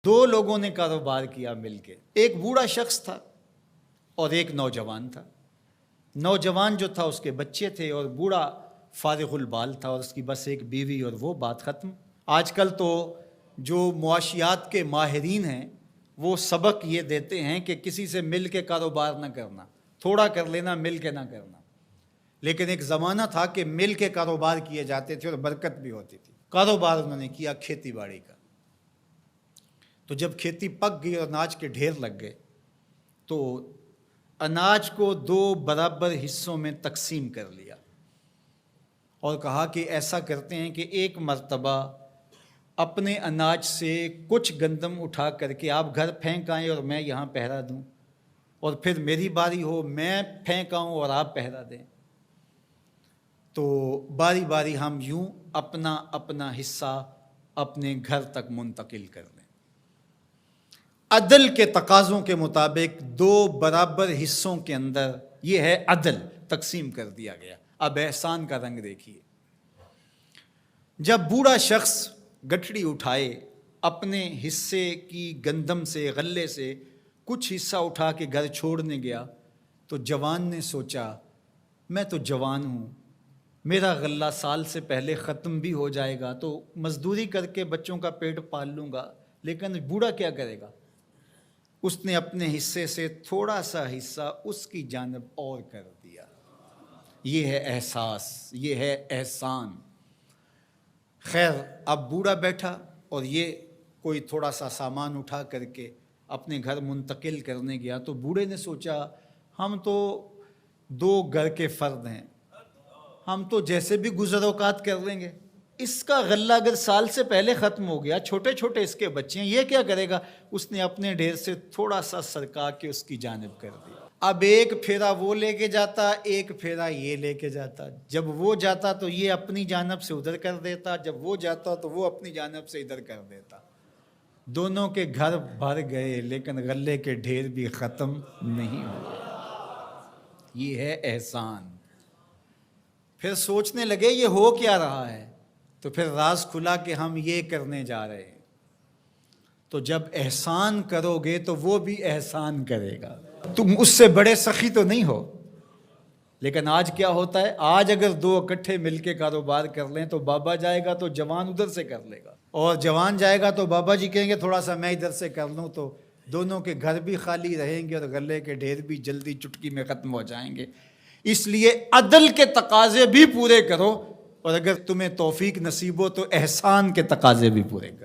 دو لوگوں نے کاروبار کیا مل کے، ایک بوڑھا شخص تھا اور ایک نوجوان تھا۔ نوجوان جو تھا اس کے بچے تھے اور بوڑھا فارغ البال تھا اور اس کی بس ایک بیوی، اور وہ بات ختم۔ آج کل تو جو معاشیات کے ماہرین ہیں وہ سبق یہ دیتے ہیں کہ کسی سے مل کے کاروبار نہ کرنا، تھوڑا کر لینا، مل کے نہ کرنا۔ لیکن ایک زمانہ تھا کہ مل کے کاروبار کیے جاتے تھے اور برکت بھی ہوتی تھی۔ کاروبار انہوں نے کیا کھیتی باڑی کا۔ تو جب کھیتی پک گئی اور اناج کے ڈھیر لگ گئے تو اناج کو دو برابر حصوں میں تقسیم کر لیا اور کہا کہ ایسا کرتے ہیں کہ ایک مرتبہ اپنے اناج سے کچھ گندم اٹھا کر کے آپ گھر پھینک آئیں اور میں یہاں پہرا دوں، اور پھر میری باری ہو میں پھینک آؤں اور آپ پہرا دیں۔ تو باری باری ہم یوں اپنا اپنا حصہ اپنے گھر تک منتقل کر دیں۔ عدل کے تقاضوں کے مطابق دو برابر حصوں کے اندر یہ ہے عدل، تقسیم کر دیا گیا۔ اب احسان کا رنگ دیکھیے۔ جب بوڑھا شخص گٹھڑی اٹھائے اپنے حصے کی گندم سے، غلے سے کچھ حصہ اٹھا کے گھر چھوڑنے گیا تو جوان نے سوچا میں تو جوان ہوں، میرا غلہ سال سے پہلے ختم بھی ہو جائے گا تو مزدوری کر کے بچوں کا پیٹ پال لوں گا، لیکن بوڑھا کیا کرے گا؟ اس نے اپنے حصے سے تھوڑا سا حصہ اس کی جانب اور کر دیا۔ یہ ہے احساس، یہ ہے احسان۔ خیر، اب بوڑھا بیٹھا اور یہ کوئی تھوڑا سا سامان اٹھا کر کے اپنے گھر منتقل کرنے گیا تو بوڑھے نے سوچا ہم تو دو گھر کے فرد ہیں، ہم تو جیسے بھی گزر اوقات کر لیں گے، اس کا غلہ اگر سال سے پہلے ختم ہو گیا، چھوٹے چھوٹے اس کے بچے ہیں، یہ کیا کرے گا؟ اس نے اپنے ڈھیر سے تھوڑا سا سرکا کے اس کی جانب کر دیا۔ اب ایک پھیرا وہ لے کے جاتا، ایک پھیرا یہ لے کے جاتا۔ جب وہ جاتا تو یہ اپنی جانب سے ادھر کر دیتا، جب وہ جاتا تو وہ اپنی جانب سے ادھر کر دیتا۔ دونوں کے گھر بھر گئے لیکن غلے کے ڈھیر بھی ختم نہیں ہوئے۔ یہ ہے احسان۔ پھر سوچنے لگے یہ ہو کیا رہا ہے، تو پھر راز کھلا کہ ہم یہ کرنے جا رہے ہیں۔ تو جب احسان کرو گے تو وہ بھی احسان کرے گا، تم اس سے بڑے سخی تو نہیں ہو۔ لیکن آج کیا ہوتا ہے؟ آج اگر دو اکٹھے مل کے کاروبار کر لیں تو بابا جائے گا تو جوان ادھر سے کر لے گا، اور جوان جائے گا تو بابا جی کہیں گے تھوڑا سا میں ادھر سے کر لوں، تو دونوں کے گھر بھی خالی رہیں گے اور غلے کے ڈھیر بھی جلدی چٹکی میں ختم ہو جائیں گے۔ اس لیے عدل کے تقاضے بھی پورے کرو، اور اگر تمہیں توفیق نصیب ہو تو احسان کے تقاضے بھی پورے کرو۔